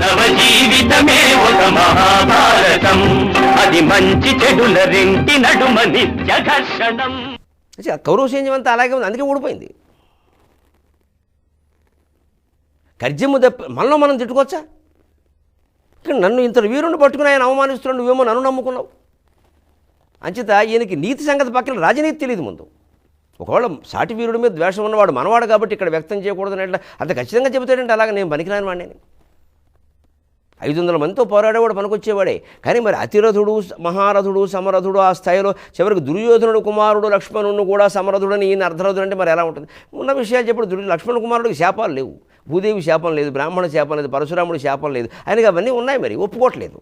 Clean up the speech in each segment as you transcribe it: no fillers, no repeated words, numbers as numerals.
మానవ జీవితమే ఒక మహాభారతం, అది మంచి చెడుల రెంటి నడుమ నిత్య ఘర్షణం. కౌరవ సైన్యం అంతా అలాగే ఉంది, అందుకే ఓడిపోయింది. కర్జము తప్ప మనలో మనం తిట్టుకోవచ్చా? ఇక్కడ నన్ను ఇంత వీరుని పట్టుకుని ఆయన అవమానిస్తున్నాడు, నువ్వేమో నన్ను నమ్ముకున్నావు. అంచేత ఈయనకి నీతి సంగతి పక్కన రాజనీతి తెలియదు ముందు. ఒకవేళ సాటి వీరుడి మీద ద్వేషం ఉన్నవాడు మనవాడు కాబట్టి ఇక్కడ వ్యక్తం చేయకూడదని ఎట్లా అంత ఖచ్చితంగా చెబుతాడంటే అలాగే నేను పనికిరాని వాడిని. 500 మందితో పోరాడేవాడు పనికొచ్చేవాడే. కానీ మరి అతిరథుడు మహారథుడు సమరథుడు ఆ స్థాయిలో చివరికి దుర్యోధనుడు కుమారుడు లక్ష్మణుడు కూడా సమరథుడని ఈయన అర్ధరథుడు అంటే మరి ఎలా ఉంటుంది? ఉన్న విషయాలు చెప్పడు. లక్ష్మణ కుమారుడికి శాపాలు లేవు, భూదేవి శాపం లేదు, బ్రాహ్మణ శాపం లేదు, పరశురాముడి శాపం లేదు, ఆయనకి అవన్నీ ఉన్నాయి, మరి ఒప్పుకోవట్లేదు.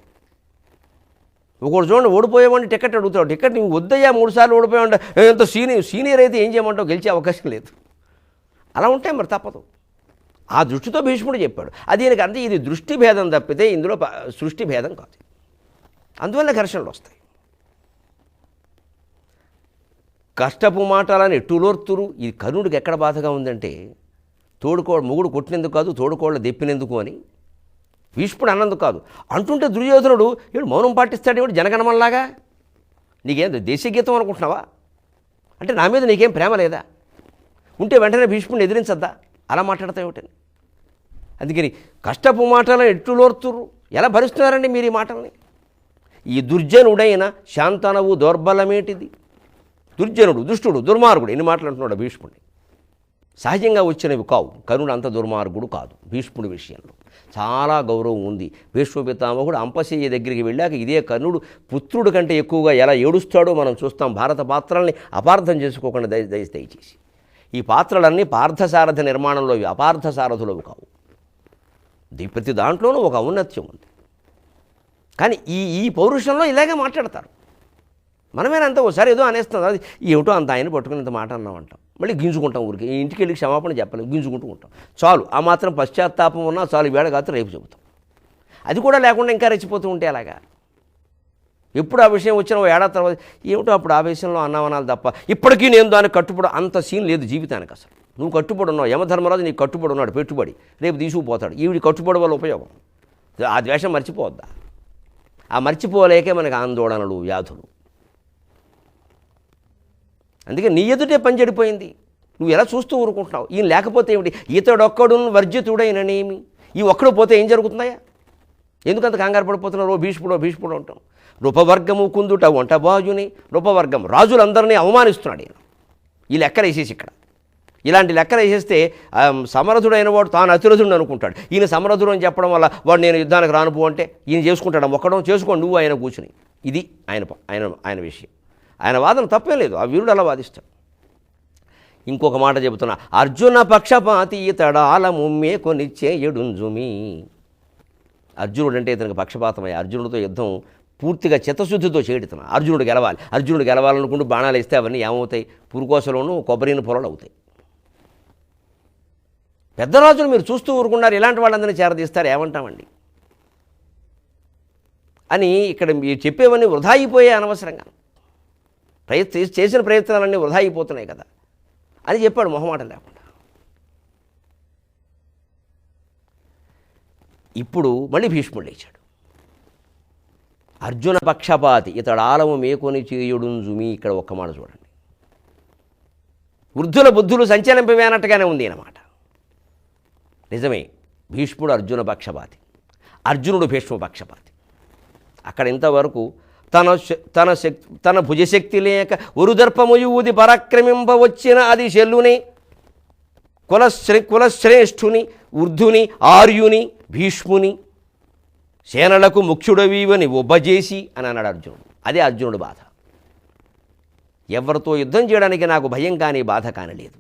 ఒకటి చూడండి, ఓడిపోయేవాడిని టికెట్ అడుగుతాడు, టికెట్ నీకు వద్దయ్యా 3 సార్లు ఓడిపోయావంటే ఎంత సీనియర్ అయితే ఏం చేయమంటావు, గెలిచే అవకాశం లేదు. అలా ఉంటే మరి తప్పదు. ఆ దృష్టితో భీష్ముడు చెప్పాడు. అది ఈయనకి అంటే ఇది దృష్టి భేదం తప్పితే ఇందులో సృష్టి భేదం కాదు. అందువల్ల ఘర్షణలు వస్తాయి. కష్టపు మాటలని ఎట్టులోర్తురు. ఈ కర్ణుడికి ఎక్కడ బాధగా ఉందంటే మొగుడు కొట్టినందుకు కాదు, తోడుకోళ్ళ దెప్పినందుకు అని భీష్ముడు అన్నందుకు కాదు. అంటుంటే దుర్యోధనుడు వీడు మౌనం పాటిస్తాడు, వీడు జనగణమనలాగా. నీకేం దేశగీతం అనుకుంటున్నావా? అంటే నా మీద నీకేం ప్రేమ లేదా? ఉంటే వెంటనే భీష్ముడిని ఎదిరించద్దా? అలా మాట్లాడతావు ఏమిటని. అందుకని కష్టపు మాటలను ఎట్టులోర్తురు. ఎలా భరిస్తున్నారండి మీరు ఈ మాటల్ని? ఈ దుర్జనుడైన శాంతనవు దౌర్బలమేటిది. దుర్జనుడు, దుష్టుడు, దుర్మార్గుడు ఎన్ని మాటలు అంటున్నాడు భీష్ముడిని. సహజంగా వచ్చినవి కావు. కర్ణుడు అంత దుర్మార్గుడు కాదు. భీష్ముడి విషయంలో చాలా గౌరవం ఉంది. భీష్మ పితామహుడు అంపశయ్య దగ్గరికి వెళ్ళాక ఇదే కర్ణుడు పుత్రుడి కంటే ఎక్కువగా ఎలా ఏడుస్తాడో మనం చూస్తాం. భారత పాత్రల్ని అపార్థం చేసుకోకుండా దయచేసి. ఈ పాత్రలన్నీ పార్థసారథి నిర్మాణంలో అపార్థసారథులవి కావు. ప్రతి దాంట్లోనూ ఒక ఔన్నత్యం ఉంది. కానీ ఈ పౌరుషంలో ఇలాగే మాట్లాడతారు. మనమేనంత ఒకసారి ఏదో అనేస్తాం, అది ఏమిటో అంత ఆయన పట్టుకుని ఇంత మాట అన్నామంటాం, మళ్ళీ గింజుకుంటాం. ఊరికి ఇంటికి వెళ్ళి క్షమాపణ చెప్పలేము, గింజుకుంటూ ఉంటాం. చాలు, ఆ మాత్రం పశ్చాత్తాపం ఉన్నా చాలు, వేళ కాదు రేపు చెబుతాం. అది కూడా లేకుండా ఇంకా రెచ్చిపోతూ ఉంటే అలాగా. ఎప్పుడు ఆ విషయం వచ్చిన ఏడాది తర్వాత ఏమిటో అప్పుడు ఆవేశంలో అన్నామనాలి తప్ప ఇప్పటికీ నేను దానికి కట్టుబడి అంత సీన్ లేదు జీవితానికి. అసలు నువ్వు కట్టుబడి ఉన్నావు, యమధర్మరాజు నీకు కట్టుబడి ఉన్నాడు, పెట్టుబడి రేపు తీసుకుపోతాడు. ఈవిడి కట్టుబడి వల్ల ఉపయోగం. ఆ ద్వేషం మర్చిపోవద్దా? ఆ మర్చిపోలేకే మనకి ఆందోళనలు, వ్యాధులు. అందుకే నీ ఎదుటే పని చెడిపోయింది, నువ్వు ఎలా చూస్తూ ఊరుకుంటున్నావు? ఈయన లేకపోతే ఏమిటి? ఈతడొక్కడు వర్జితుడైననేమి. ఈ ఒక్కడు పోతే ఏం జరుగుతున్నాయా? ఎందుకంత కంగారు పడిపోతున్నారు? భీష్ముడు అంటాం. రూపవర్గము కుందుట వంట బాజుని. రూపవర్గం రాజులందరినీ అవమానిస్తున్నాడు ఈయన. ఈ లెక్కలు వేసేసి ఇక్కడ ఇలాంటి లెక్కలు వేసేస్తే సమరథుడైన వాడు తాను అతిరథుడు అనుకుంటాడు. ఈయన సమరథుడు అని చెప్పడం వల్ల వాడు నేను యుద్ధానికి రానుపో అంటే ఈయన చేసుకుంటాడు. ఒక్కడం చేసుకోండి నువ్వు ఆయన కూర్చుని. ఇది ఆయన విషయం. ఆయన వాదన తప్పే లేదు, ఆ వీరుడు అలా వాదిస్తాడు. ఇంకొక మాట చెబుతున్నా, అర్జున పక్షపాతి ఇతడాలము మేకొనిచ్చే ఎడుంజుమి. అర్జునుడు అంటే ఇతనికి పక్షపాతమయ్య. అర్జునుడితో యుద్ధం పూర్తిగా చిత్తశుద్ధితో చేయడుతున్నా. అర్జునుడు గెలవాలనుకుంటూ బాణాలు వేస్తే అవన్నీ ఏమవుతాయి? పురుకోసలోనూ కొబ్బరిని పొలాలు అవుతాయి. పెద్ద రాజులు మీరు చూస్తూ ఊరుకున్నారు, ఇలాంటి వాళ్ళందరినీ చేరదీస్తారు, ఏమంటామండి అని ఇక్కడ మీరు చెప్పేవన్నీ వృధా అయిపోయాయి అనవసరంగా. చేసిన ప్రయత్నాలన్నీ వృధా అయిపోతున్నాయి కదా అని చెప్పాడు మొహమాట లేకుండా. ఇప్పుడు మళ్ళీ భీష్ముడు లేచాడు. అర్జున పక్షపాతి ఇతడాలము మేకొని చేయుడుంజుమి. ఇక్కడ ఒక్క మాట చూడండి, వృద్ధుల బుద్ధులు సంచలింపవేనట్టుగానే ఉంది అన్నమాట. నిజమే, భీష్ముడు అర్జున పక్షపాతి, అర్జునుడు భీష్మ పక్షపాతి. అక్కడ ఇంతవరకు తన భుజశక్తి లేక ఉరుదర్పముయూది పరాక్రమింపవచ్చిన అది శల్యుని కులశ్రేష్ఠుని వృద్ధుని ఆర్యుని భీష్ముని సేనలకు ముఖ్యుడవీవని ఉపజేసి అని అన్నాడు అర్జునుడు. అదే అర్జునుడు బాధ. ఎవరితో యుద్ధం చేయడానికి నాకు భయం కానీ బాధ కానీ లేదు.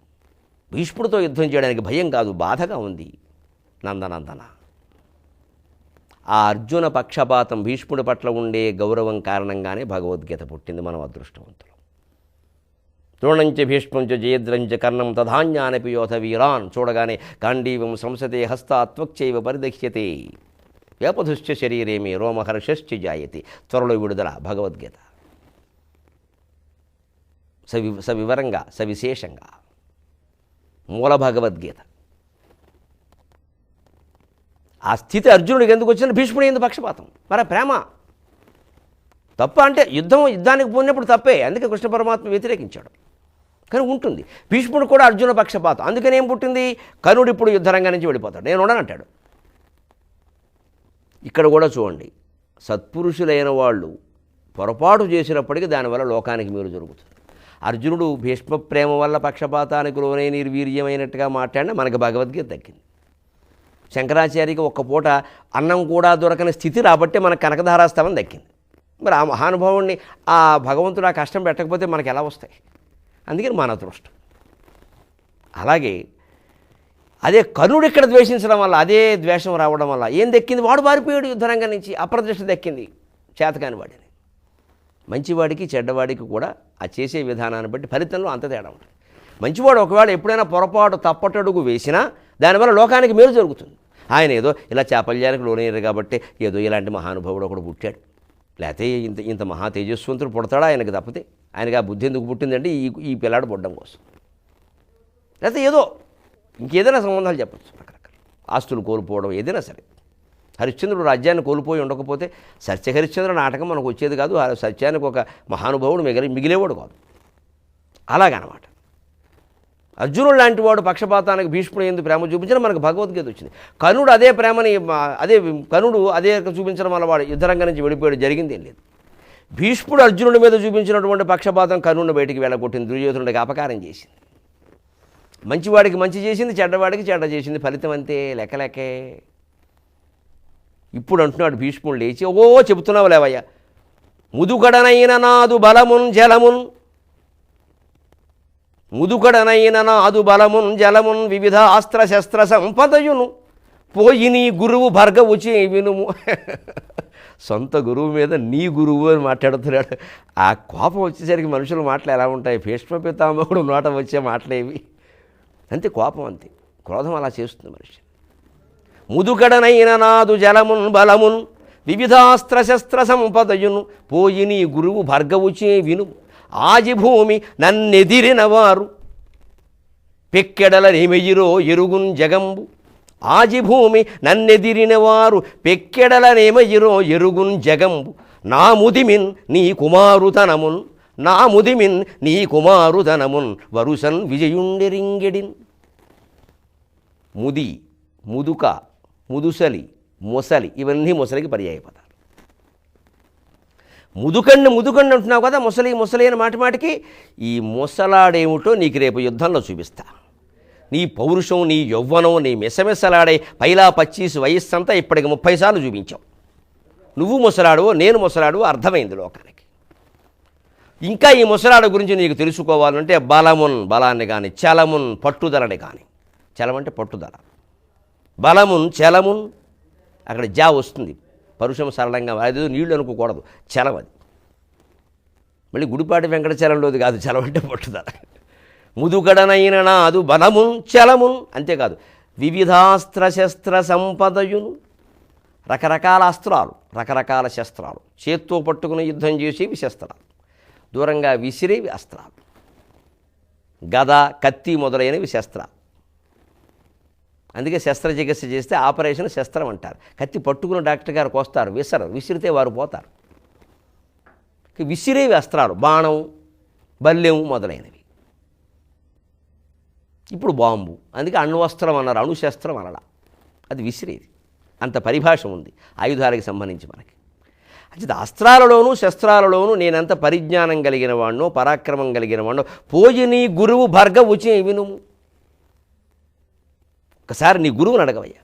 భీష్ముడితో యుద్ధం చేయడానికి భయం కాదు, బాధగా ఉంది. నందనందన, ఆ అర్జున పక్షపాతం భీష్ముడి పట్ల ఉండే గౌరవం కారణంగానే భగవద్గీత పుట్టింది. మనం అదృష్టవంతులు. ద్రోణంచ భీష్మంచ జయద్రంచ కర్ణం తధాన్యానపి యోధ వీరాన్. చూడగానే గాంధీవం సంసతే హస్తాత్వక్చైవ పరిదక్ష్యతే వ్యాపధుశ్చ శరీరేమి రోమహర్షశ్చ జాయతి. త్వరలో విడుదల భగవద్గీత సవివరంగా సవిశేషంగా మూల భగవద్గీత. ఆ స్థితి అర్జునుడికి ఎందుకు వచ్చిన భీష్ముడి ఎందుకు పక్షపాతం మరి ప్రేమ తప్ప అంటే యుద్ధానికి పోయినప్పుడు తప్పే, అందుకే కృష్ణ పరమాత్మ వ్యతిరేకించాడు. కానీ ఉంటుంది భీష్ముడు కూడా అర్జున పక్షపాతం. అందుకని ఏం పుట్టింది, కర్ణుడు ఇప్పుడు యుద్ధరంగం నుంచి వెళ్ళిపోతాడు, నేను ఉండనంటాడు. ఇక్కడ కూడా చూడండి, సత్పురుషులైన వాళ్ళు పొరపాటు చేసినప్పటికీ దానివల్ల లోకానికి మేలు జరుగుతుంది. అర్జునుడు భీష్మ ప్రేమ వల్ల పక్షపాతానికి లోనే నిర్వీర్యమైనట్టుగా మాట్లాడినా మనకి భగవద్గీత దక్కింది. శంకరాచార్యకి ఒక్క పూట అన్నం కూడా దొరకని స్థితి రాబట్టే మనకు కనకధారాస్తవం దక్కింది. మరి ఆ మహానుభావుణ్ణి ఆ భగవంతుడు ఆ కష్టం పెట్టకపోతే మనకు ఎలా వస్తాయి? అందుకని మన అదృష్టం. అలాగే అదే కర్ణుడు ఇక్కడ ద్వేషించడం వల్ల, అదే ద్వేషం రావడం వల్ల ఏం దక్కింది, వాడు పారిపోయాడు యుద్ధరంగం నుంచి, అప్రతిష్ట దక్కింది చేతకాని వాడిని. మంచివాడికి చెడ్డవాడికి కూడా ఆ చేసే విధానాన్ని బట్టి ఫలితంలో అంత తేడా ఉంటుంది. మంచివాడు ఒకవేళ ఎప్పుడైనా పొరపాటు తప్పటడుగు వేసినా దానివల్ల లోకానికి మేలు జరుగుతుంది. ఆయన ఏదో ఇలా చాపల్యానికి లోనయ్యారు కాబట్టి ఏదో ఇలాంటి మహానుభావుడు ఒకడు పుట్టాడు, లేకపోతే ఇంత మహా తేజస్వంతుడు పుడతాడా ఆయనకు తప్పితే, ఆయనకి ఆ బుద్ధి ఎందుకు పుట్టిందంటే ఈ పిల్లాడు పుట్టడం కోసం, లేకపోతే ఏదో ఇంకేదైనా సంబంధాలు చెప్పచ్చు, రకరకాల ఆస్తులు కోల్పోవడం ఏదైనా సరే. హరిశ్చంద్రుడు రాజ్యాన్ని కోల్పోయి ఉండకపోతే సత్య హరిశ్చంద్ర నాటకం మనకు వచ్చేది కాదు, ఆ సత్యానికి ఒక మహానుభావుడు మిగిలేవాడు కాదు. అలాగనమాట అర్జునుడు లాంటి వాడు పక్షపాతానికి భీష్ముడు ఎందుకు ప్రేమ చూపించడం మనకు భగవద్గీత వచ్చింది. కర్ణుడు అదే ప్రేమని అదే చూపించడం వల్ల వాడు యుద్ధరంగం నుంచి వెళ్ళిపోయాడు, జరిగింది ఏం లేదు. భీష్ముడు అర్జునుడి మీద చూపించినటువంటి పక్షపాతం కర్ణుడిని బయటికి వెళ్ళగొట్టింది, దుర్యోధనుడికి అపకారం చేసింది. మంచివాడికి మంచి చేసింది, చెడ్డవాడికి చెడ్డ చేసింది, ఫలితం అంతే, లెక్కలెక్కే. ఇప్పుడు అంటున్నాడు భీష్ముడు లేచి, చెబుతున్నావు లేవయ్యా, ముదుగడనైన నాదు బలమున్ జలమున్, ముదుకడనైన నాదు బలమున్ జలమున్ వివిధ అస్త్రశస్త్ర సంపదయును పోయి నీ గురువు భర్గవుచి వినుము. సొంత గురువు మీద నీ గురువు అని మాట్లాడుతున్నాడు. ఆ కోపం వచ్చేసరికి మనుషుల మాటలు ఎలా ఉంటాయి, భీష్మ పితామహుడు నోట వచ్చే మాటలేవి, అంతే కోపం, అంతే క్రోధం అలా చేస్తుంది మనిషి. ముదుకడనైన నాదు జలమున్ బలమున్ వివిధాస్త్రశస్త్ర సంపదయును పోయి నీ గురువు భర్గవుచే వినుము. ఆజిభూమి నన్నెదిరిన వారు పెక్కెడల నేమెయ్యిరో ఎరుగున్ జగంబు. ఆజిభూమి నన్నెదిరిన వారు పెక్కెడల నేమయ్యిరో ఎరుగున్ జగంబు. నా ముదిమిన్ నీ కుమారుతనమున్, నా ముదిమిన్ నీ కుమారుతనమున్ వరుసన్ విజయుండెరింగెడిన్. ముది, ముదుక, ముదుసలి, మొసలి, ఇవన్నీ మొసలికి పర్యాయపదాలు. ముదుకండి అంటున్నావు కదా, ముసలి అని మాటికి ఈ ముసలాడేమిటో నీకు రేపు యుద్ధంలో చూపిస్తా. నీ పౌరుషం, నీ యవ్వనం, నీ మెసమెసలాడే పైలా 25 వయస్సు అంతా ఇప్పటికి 30 సార్లు చూపించావు. నువ్వు ముసలాడువో నేను ముసలాడువో అర్థమైంది లోకానికి. ఇంకా ఈ ముసలాడు గురించి నీకు తెలుసుకోవాలంటే బలాన్ని కానీ, చలమున్ పట్టుదలని కానీ, చలమంటే పట్టుదల, బలమున్ చలమున్, అక్కడ జా వస్తుంది, పరుషం సరళంగా, అదేదో నీళ్లు అనుకోకూడదు, చలం అది. మళ్ళీ గుడిపాటి వెంకటచలంలోది కాదు, చలం అంటే పట్టుదల. ముదుగడనైన నాదు బలమున్ చలమున్, అంతేకాదు వివిధాస్త్రశస్త్ర సంపదయును, రకరకాల అస్త్రాలు, రకరకాల శస్త్రాలు, చేత్తో పట్టుకుని యుద్ధం చేసేవి శస్త్రాలు, దూరంగా విసిరేవి అస్త్రాలు, గద, కత్తి మొదలైనవి శస్త్రాలు. అందుకే శస్త్రచికిత్స చేస్తే ఆపరేషన్ శస్త్రం అంటారు. కత్తి పట్టుకుని డాక్టర్ గారికి వస్తారు, విసిరితే వారు పోతారు. విసిరేవి అస్త్రాలు, బాణం, బల్లెం మొదలైనవి. ఇప్పుడు బాంబు, అందుకే అణ్వస్త్రం అన్నారు, అణుశస్త్రం అనడా, అది విసిరేది. అంత పరిభాష ఉంది ఆయుధాలకు సంబంధించి మనకి. అంటే అస్త్రాలలోనూ శస్త్రాలలోనూ నేనంత పరిజ్ఞానం కలిగిన వాడినో, పరాక్రమం కలిగిన వాడినో, పోయి నీ గురువు భర్గవుచే వినుము. ఒకసారి నీ గురువుని అడగవయ్యా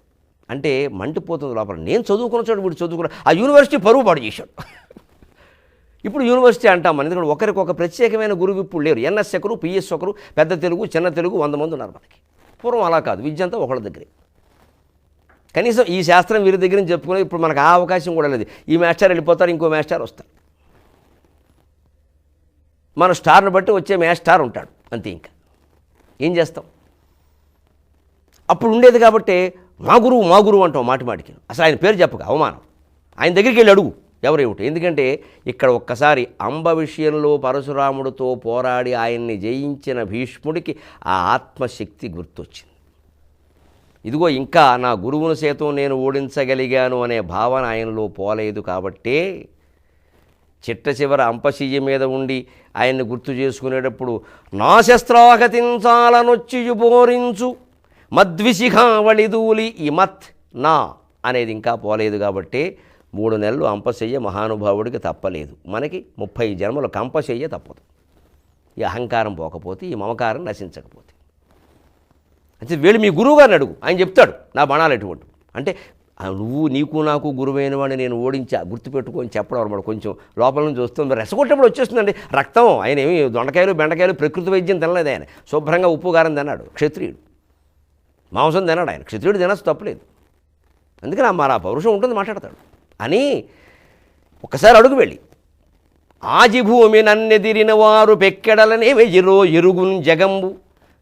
అంటే మంటిపోతుంది లోపల. నేను చదువుకున్న చోటు వీడు చదువుకున్న ఆ యూనివర్సిటీ పరువు పాడు చేశాడు. ఇప్పుడు యూనివర్సిటీ అంటాం మనం, ఎందుకంటే ఒకరికి ఒక ప్రత్యేకమైన గురువు ఇప్పుడు లేరు. ఎన్ఎస్ ఒకరు, పిఎస్ ఒకరు, పెద్ద తెలుగు, చిన్న తెలుగు 100 మంది ఉన్నారు మనకి. పూర్వం అలా కాదు, విద్య అంతా ఒకళ్ళ దగ్గరే. కనీసం ఈ శాస్త్రం వీరి దగ్గర నుంచి చెప్పుకునే ఇప్పుడు మనకు ఆ అవకాశం కూడా లేదు. ఈ మాస్టర్ వెళ్ళిపోతారు, ఇంకో మాస్టర్ వస్తారు, మన స్టార్ని బట్టి వచ్చే మాస్టర్ ఉంటాడు, అంతే. ఇంకా ఏం చేస్తాం? అప్పుడు ఉండేది కాబట్టి మా గురువు అంటాం మాటికి. అసలు ఆయన పేరు చెప్పక అవమానం. ఆయన దగ్గరికి వెళ్ళి అడుగు ఎవరేమిటి. ఎందుకంటే ఇక్కడ ఒక్కసారి అంబ విషయంలో పరశురాముడితో పోరాడి ఆయన్ని జయించిన భీష్ముడికి ఆ ఆత్మశక్తి గుర్తొచ్చింది. ఇదిగో ఇంకా నా గురువును సైతం నేను ఓడించగలిగాను అనే భావన ఆయనలో పోలేదు కాబట్టే చిట్ట చివర అంపశయ్య మీద ఉండి ఆయన్ని గుర్తు చేసుకునేటప్పుడు నా శస్త్రాగతించాలనొచ్చియు బోరించు మద్విశిఖావళిదూలి ఈ మత్ నా అనేది ఇంకా పోలేదు కాబట్టి 3 నెలలు అంపశయ్య మహానుభావుడికి తప్పలేదు. మనకి 30 జన్మలు కంపశయ్య తప్పదు. ఈ అహంకారం పోకపోతే, ఈ మమకారం నశించకపోతే. అంటే వీళ్ళు మీ గురువు గారిని అడుగు, ఆయన చెప్తాడు నా బాణాలు ఎటువంటి అంటే నువ్వు నీకు నాకు గురువైన వాడిని నేను ఓడించా గుర్తుపెట్టుకొని చెప్పడం అనమాట. కొంచెం లోపల నుంచి వస్తుంది, రెసగొట్టేప్పుడు వచ్చేస్తుందండి రక్తం. ఆయన ఏమి దొండకాయలు బెండకాయలు ప్రకృతి వైద్యం తినలేదు. ఆయన శుభ్రంగా ఉప్పు కారం తిన్నాడు. క్షత్రియుడు మాంసం తిన్నాడు. ఆయన క్షత్రియుడు తినచ్చు తప్పలేదు. అందుకని మరి ఆ పౌరుషం ఉంటుంది, మాట్లాడతాడు అని ఒక్కసారి అడుగు వెళ్ళి ఆజిభూమి నన్నెదిరిన వారు పెక్కెడలనే వెయ్యిరో ఎరుగున్ జగంబు.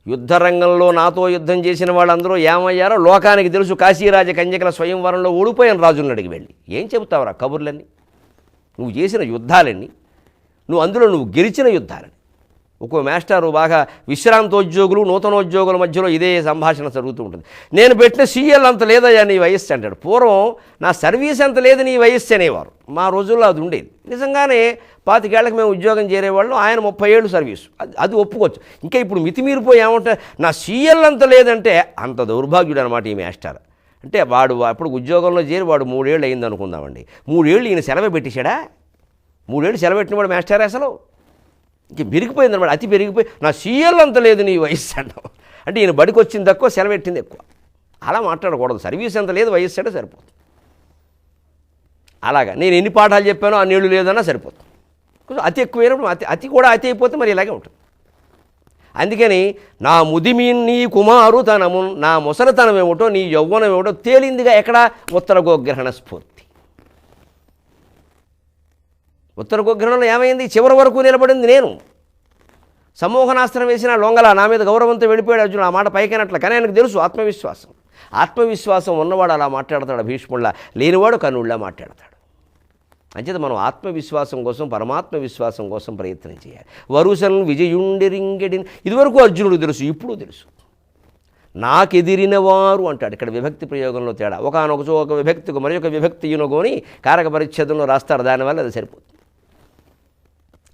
యుద్ధరంగంలో నాతో యుద్ధం చేసిన వాళ్ళందరూ ఏమయ్యారో లోకానికి తెలుసు. కాశీరాజ కంజకల స్వయంవరంలో ఓడిపోయిన రాజులను అడిగి వెళ్ళి ఏం చెబుతావురా కబుర్లన్నీ, నువ్వు చేసిన యుద్ధాలన్నీ, అందులో నువ్వు గెలిచిన యుద్ధాలని. ఒక్కో మాస్టారు బాగా విశ్రాంతోద్యోగులు నూతనోద్యోగుల మధ్యలో ఇదే సంభాషణ జరుగుతూ ఉంటుంది. నేను పెట్టిన సీఎల్ అంత లేదయ్యా నీ వయస్సు అంటాడు. పూర్వం నా సర్వీస్ అంత లేదు నీ వయస్సు అనేవారు. మా రోజుల్లో అది ఉండేది. నిజంగానే 25 ఏళ్ళకి మేము ఉద్యోగం చేరేవాళ్ళం. ఆయన 30 ఏళ్ళు సర్వీసు, అది ఒప్పుకోవచ్చు. ఇంకా ఇప్పుడు మితిమీరిపోయి ఏమంటే నా సీఎల్ అంత లేదంటే అంత దౌర్భాగ్యుడు అనమాట ఈ మాస్టర్. అంటే వాడు అప్పుడు ఉద్యోగంలో చేరి వాడు 3 ఏళ్ళు అయింది అనుకుందామండి. 3 ఏళ్ళు ఈయన సెలవు పెట్టేశాడా? 3 ఏళ్ళు సెలవు పెట్టిన వాడు మాస్టర్ అసలు ఇంక పెరిగిపోయింది అనమాట. అతి పెరిగిపోయి నా సీఎల్ అంత లేదు నీ వయస్సు అంటావు. అంటే ఈయన బడికి వచ్చింది తక్కువ, సెలవు పెట్టింది ఎక్కువ. అలా మాట్లాడకూడదు. సర్వీస్ అంత లేదు, వయస్సు అంటే సరిపోతుంది. అలాగా నేను ఎన్ని పాఠాలు చెప్పానో ఆ నీళ్ళు లేదన్నా సరిపోతుంది. కొంచెం అతి ఎక్కువైనప్పుడు అతి కూడా అతి అయిపోతే మరి ఇలాగే ఉంటుంది. అందుకని నా ముదిమి నీ కుమారుతనము, నా ముసలితనం ఏమిటో నీ యవ్వనం ఏమిటో తేలిందిగా ఎక్కడ ఉత్తర గోగ్రహణ స్ఫూర్తి. ఉత్తర గోగ్రహణంలో ఏమైంది? చివరి వరకు నిలబడింది నేను. సమ్మోహనాస్త్రం వేసిన లొంగల నా మీద గౌరవంతో వెళ్ళిపోయాడు అర్జునుడు. ఆ మాట పైకనట్ల, కానీ ఆయనకు తెలుసు ఆత్మవిశ్వాసం ఉన్నవాడు అలా మాట్లాడతాడు. భీష్ముళ్ళ లేనివాడు కర్ణుడిలా మాట్లాడతాడు. అంచేత మనం ఆత్మవిశ్వాసం కోసం, పరమాత్మ విశ్వాసం కోసం ప్రయత్నం చేయాలి. వరుసన్ విజయుండిరింగెడిన్ ఇదివరకు అర్జునుడు తెలుసు, ఇప్పుడు తెలుసు. నాకెదిరిన వారు అంటాడు. ఇక్కడ విభక్తి ప్రయోగంలో తేడా. ఒక విభక్తికి మరి ఒక విభక్తి యునగోని కారక పరిచ్ఛేదంలో రాస్తాడు. దానివల్ల అది సరిపోతుంది.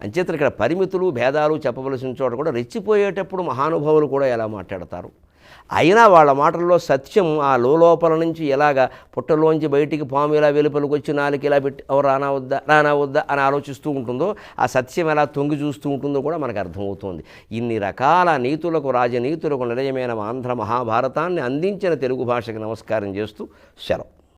అంచేత ఇక్కడ పరిమితులు భేదాలు చెప్పవలసిన చోట కూడా రెచ్చిపోయేటప్పుడు మహానుభావులు కూడా ఎలా మాట్లాడతారు. అయినా వాళ్ళ మాటల్లో సత్యం ఆ లోపల నుంచి ఎలాగా పుట్టలోంచి బయటికి పాము ఇలా వెలుపలికి వచ్చి నాలుగు ఇలా పెట్టి రానా వద్దా అని ఆలోచిస్తూ ఉంటుందో, ఆ సత్యం ఎలా తొంగి చూస్తూ ఉంటుందో కూడా మనకు అర్థమవుతుంది. ఇన్ని రకాల నీతులకు రాజనీతులకు నిలయమైన ఆంధ్ర మహాభారతాన్ని అందించిన తెలుగు భాషకు నమస్కారం చేస్తూ సెలవు.